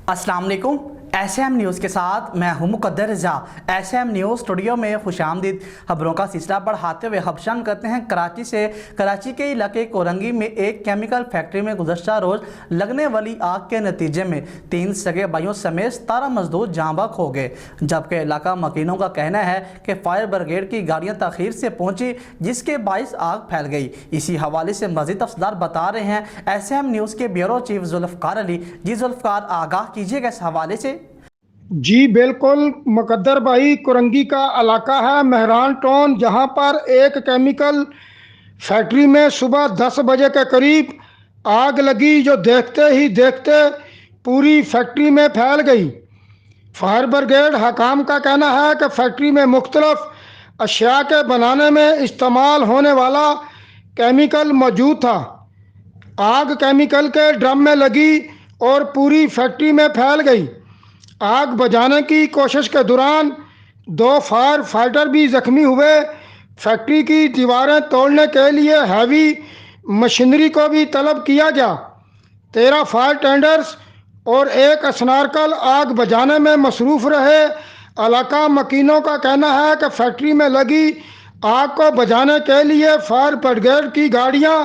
अस्सलाम वालेकुम। SM news के साथ मैं हूं मुकद्दर रज़ा। SM न्यूज़ स्टूडियो में खुशामदीद। खबरों का सिलसिला बढ़ाते हुए खबशान करते हैं कराची से। कराची के इलाके कोरंगी में एक केमिकल फैक्ट्री में गुज़श्ता रोज़ लगने वाली आग के नतीजे में 3 सगे भाइयों समेत 17 मजदूर जाँ बहक हो गए, जबकि इलाका मकीनों का कहना है कि फायर ब्रिगेड की गाड़ियाँ तखीर से पहुँची, जिसके बाइस आग फैल गई। इसी हवाले से मज़ीद तफसीलात बता रहे हैं SM न्यूज़ के ब्यूरो चीफ जुल्फ़कार अली। जी जुल्फ़कार, आगाह कीजिएगा इस हवाले से। जी बिल्कुल मुकद्दर भाई, कुरंगी का इलाका है मेहरान टाउन, जहां पर एक केमिकल फैक्ट्री में सुबह 10 बजे के करीब आग लगी, जो देखते ही देखते पूरी फैक्ट्री में फैल गई। फायर ब्रिगेड हकाम का कहना है कि फैक्ट्री में मुख्तलिफ अशिया के बनाने में इस्तेमाल होने वाला केमिकल मौजूद था। आग केमिकल के ड्रम में लगी और पूरी फैक्ट्री में फैल गई। आग बुझाने की कोशिश के दौरान 2 फायर फाइटर भी जख्मी हुए। फैक्ट्री की दीवारें तोड़ने के लिए हैवी मशीनरी को भी तलब किया गया। 13 फायर टेंडर्स और एक स्नार्कल आग बुझाने में मसरूफ़ रहे। इलाका मकीनों का कहना है कि फैक्ट्री में लगी आग को बुझाने के लिए फायर ब्रिगेड की गाड़ियां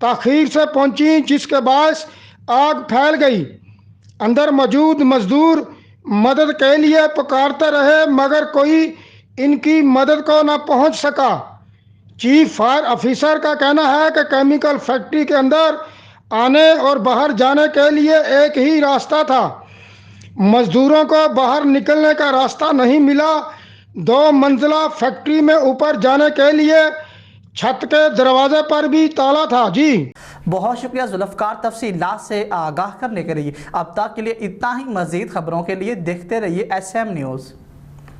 ताख़ीर से पहुंची, जिसके बायस आग फैल गई। अंदर मौजूद मजदूर मदद के लिए पुकारते रहे, मगर कोई इनकी मदद को न पहुंच सका। चीफ फायर ऑफिसर का कहना है कि केमिकल फैक्ट्री के अंदर आने और बाहर जाने के लिए एक ही रास्ता था। मजदूरों को बाहर निकलने का रास्ता नहीं मिला। 2 मंजिला फैक्ट्री में ऊपर जाने के लिए छत के दरवाजे पर भी ताला था। जी बहुत शुक्रिया जुल्फ़कार, तफसीलात से आगाह करने के लिए। अब तक के लिए इतना ही। मज़ीद खबरों के लिए देखते रहिए SM न्यूज़।